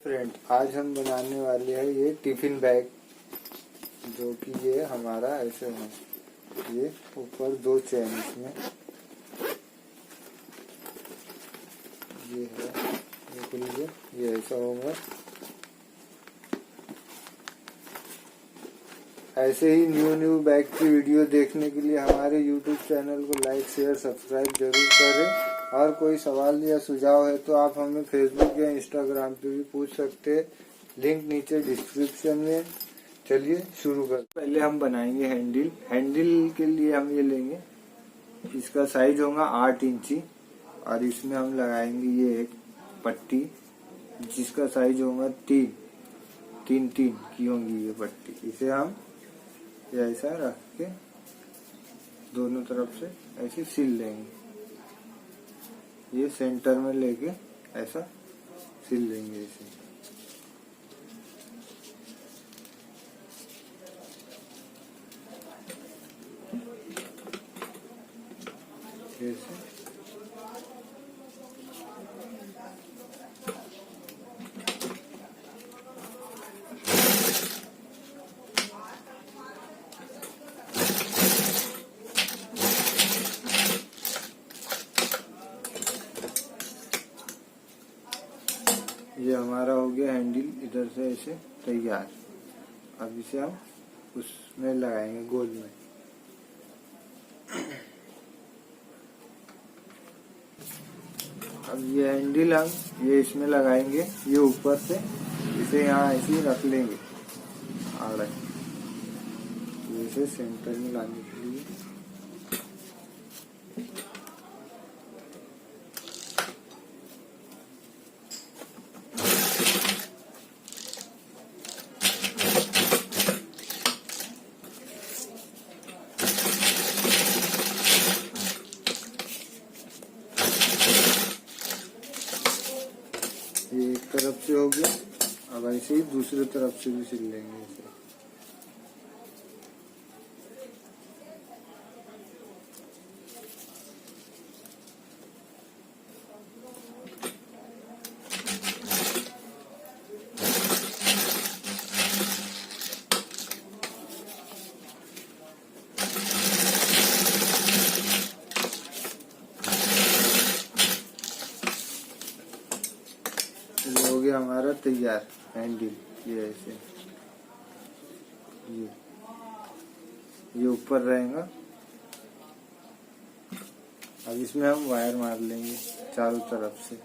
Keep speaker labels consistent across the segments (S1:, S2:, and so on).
S1: Friend, आज हम बनाने वाले हैं ये टिफिन बैग, जो कि ये हमारा ऐसे है। ये ऊपर दो चैन इसमें ये है, ये ऐसा होगा। ऐसे ही न्यू बैग की वीडियो देखने के लिए हमारे YouTube चैनल को लाइक शेयर सब्सक्राइब जरूर करें। और कोई सवाल या सुझाव है तो आप हमें फेसबुक या इंस्टाग्राम पे भी पूछ सकते हैं, लिंक नीचे डिस्क्रिप्शन में। चलिए शुरू कर। पहले हम बनाएंगे हैंडल के लिए हम ये लेंगे, इसका साइज होगा 8 इंची और इसमें हम लगाएंगे ये एक पट्टी जिसका साइज होगा 3 की होगी ये पट्टी। इसे हम ऐसा रख के दोनों तरफ से ऐसे सिल लेंगे, ये सेंटर में लेके ऐसा सिल लेंगे इसे। ऐसे ये हमारा हो गया हैंडल इधर से ऐसे तैयार। अब इसे हम उसमें लगाएंगे गोल में। अब ये हैंडल हम ये इसमें लगाएंगे, ये ऊपर से इसे यहाँ ऐसे रख लेंगे आड़े, इसे सेंटर में लाने के लिए। ये एक तरफ से हो गया, अब ऐसे ही दूसरी तरफ से भी सिल लेंगे इसे। हो गया हमारा तैयार हैंडल। ये ऐसे ये ऊपर रहेगा। अब इसमें हम वायर मार लेंगे चारों तरफ से।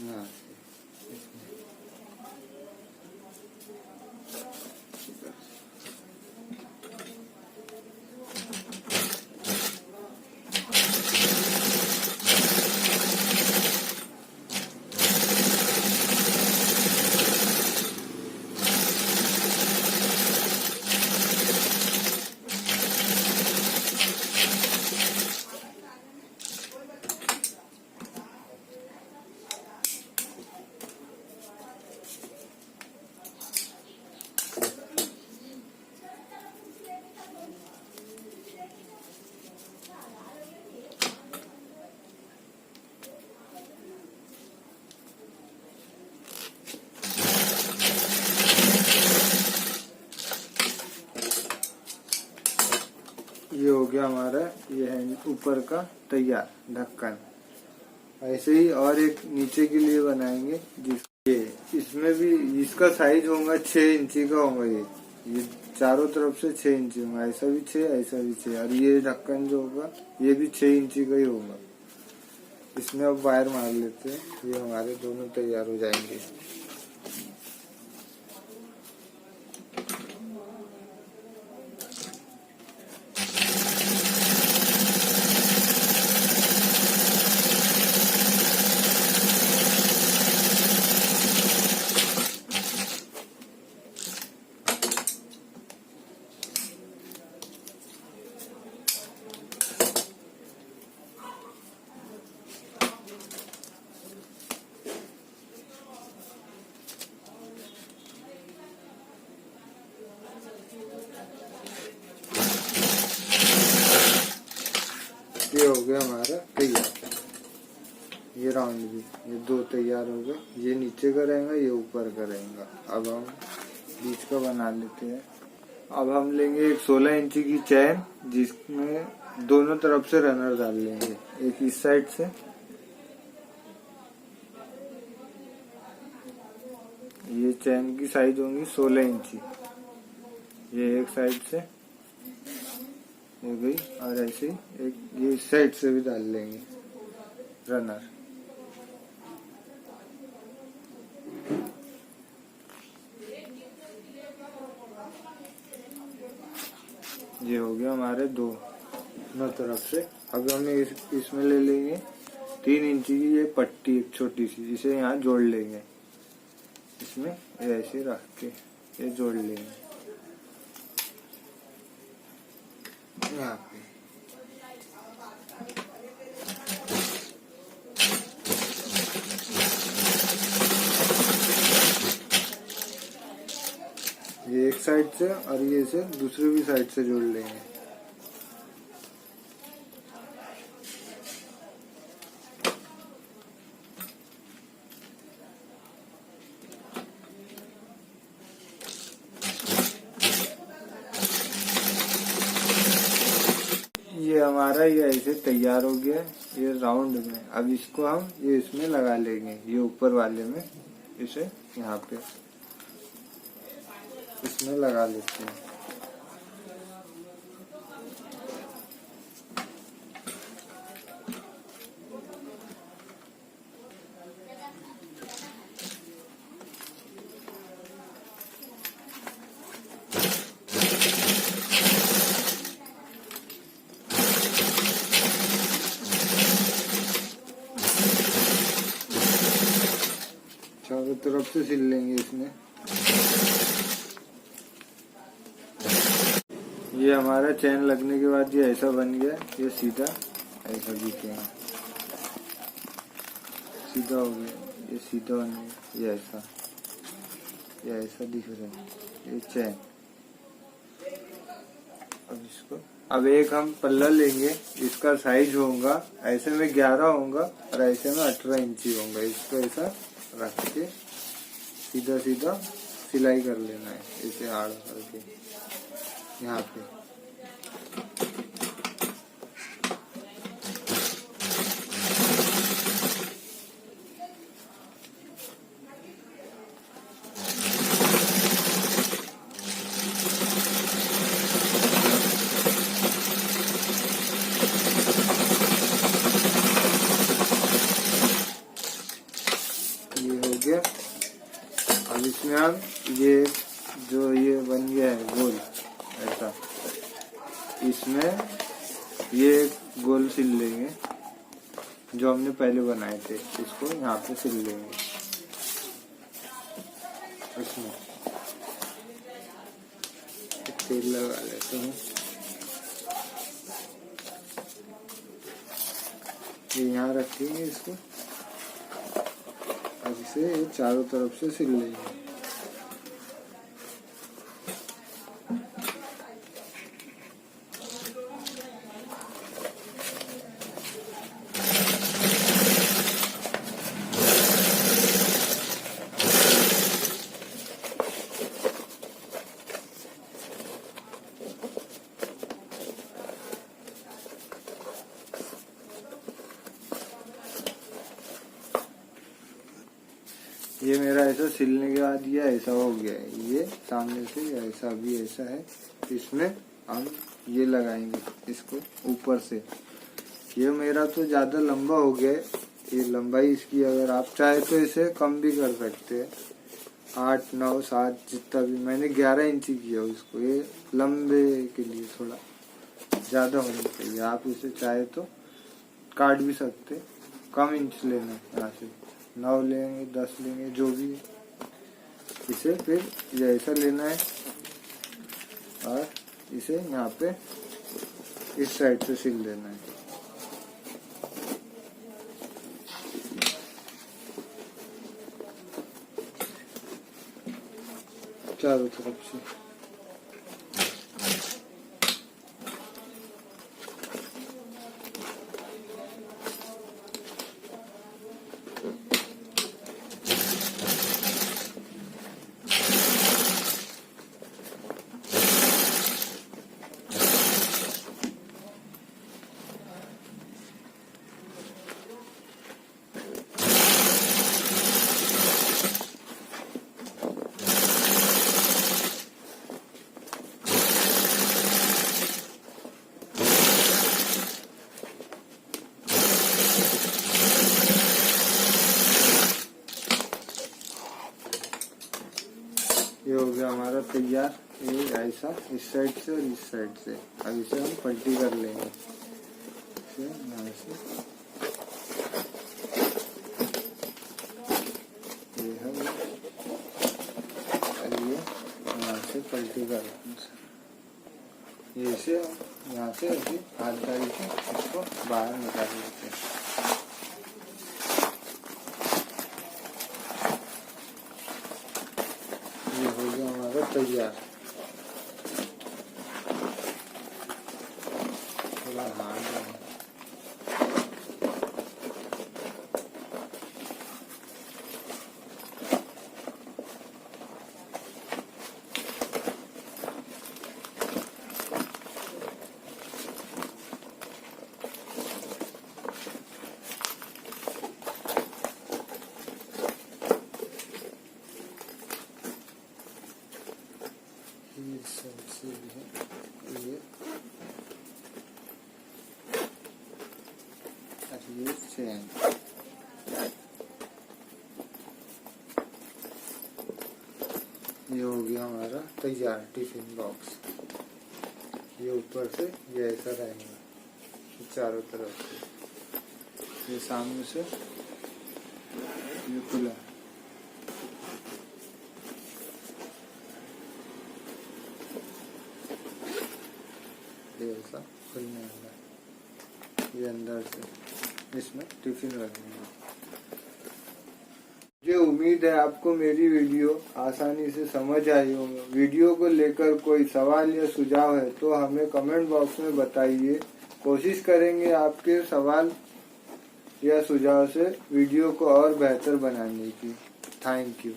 S1: हाँ, ये हो गया हमारा ये है ऊपर का तैयार ढक्कन। ऐसे ही और एक नीचे के लिए बनाएंगे, जिसके इसमें भी इसका साइज होगा 6 इंची का होगा। ये चारों तरफ से 6 इंची होगा, ऐसा भी 6 ऐसा भी 6। और ये ढक्कन जो होगा ये भी 6 इंची का ही होगा। इसमें अब वायर मार लेते हैं, ये हमारे दोनों तैयार हो जाएंगे। ये राउंड भी, ये 2 तैयार हो गए। ये नीचे का रहेगा, ये ऊपर का रहेगा। अब हम बीच का बना लेते हैं। अब हम लेंगे एक 16 इंची की चैन, जिसमें दोनों तरफ से रनर डाल लेंगे। एक इस साइड से, ये चैन की साइज होंगी 16 इंची। ये एक साइड से हो गई, और ऐसे ही एक ये इस साइड से भी डाल लेंगे रनर। ये हो गया हमारे दोनों तरफ से। अब हमें इसमें ले लेंगे 3 इंची की ये पट्टी, एक छोटी सी, इसे यहाँ जोड़ लेंगे। इसमें ऐसे रख के ये जोड़ लेंगे यहाँ पे। ये एक साइड से और ये से दूसरे भी साइड से जोड़ लेंगे। ये हमारा ये ऐसे तैयार हो गया ये राउंड में। अब इसको हम ये इसमें लगा लेंगे, ये ऊपर वाले में, इसे यहाँ पे इसमें लगा लेते हैं। चारों तरफ से सिल लेंगे इसमें। ये हमारा चैन लगने के बाद ये ऐसा बन गया। ये सीधा ऐसा दिखेगा, सीधा हो गया। ये सीधा बन गया, ये ऐसा दिख रहा है ये चैन। अब एक हम पल्ला लेंगे, इसका साइज होगा ऐसे में 11 होगा और ऐसे में 18 इंची होगा। इसको ऐसा रख के सीधा सीधा सिलाई कर लेना है, इसे आड़ करके यहाँ पे। ये हो गया। अब इसमें हम ये जो ये बन गया है गोल ऐसा, इसमें ये गोल सिल लेंगे जो हमने पहले बनाए थे। इसको यहाँ पे सिल लेंगे इसमें। तेल लगा लेते हैं। ये यहाँ रखेंगे इसको, और इसे चारों तरफ से सिल लेंगे। ये मेरा ऐसा सिलने के बाद ये ऐसा हो गया है। ये सामने से ऐसा भी ऐसा है। इसमें हम ये लगाएंगे इसको ऊपर से। ये मेरा तो ज्यादा लंबा हो गया है, ये लंबाई इसकी अगर आप चाहे तो इसे कम भी कर सकते हैं, 8, 9, 7 जितना भी। मैंने 11 इंची किया इसको। ये लंबे के लिए थोड़ा ज्यादा होना चाहिए। आप इसे चाहे तो काट भी सकते, कम इंच लेना है। यहाँ से 9 लेंगे, 10 लेंगे, जो भी। इसे फिर ये ऐसा लेना है और इसे यहाँ पे इस साइड से सिल देना है। चारों तरफ से। गया हमारा तैयार। ये ऐसा इस साइड से और इस साइड से। अब इसे हम पलटी कर लेंगे इसे यहाँ से। ये है ये यहाँ से पलटी कर ये से यहाँ से ऐसे हाथ डाल के इसको बाहर निकाल लेते हैं। ये हो गया हमारा तैयार। थोड़ा हार्ड है। ये चेन ये हो गया हमारा तैयार टिफिन बॉक्स। ये ऊपर से ये ऐसा रहेगा चारों तरफ से। ये सामने से ये खुला। ये ऐसा खुलने वाला। ये अंदर से इसमें टिफिन रखेंगे। मुझे उम्मीद है आपको मेरी वीडियो आसानी से समझ आई होगी। वीडियो को लेकर कोई सवाल या सुझाव है तो हमें कमेंट बॉक्स में बताइए। कोशिश करेंगे आपके सवाल या सुझाव से वीडियो को और बेहतर बनाने की। Thank you.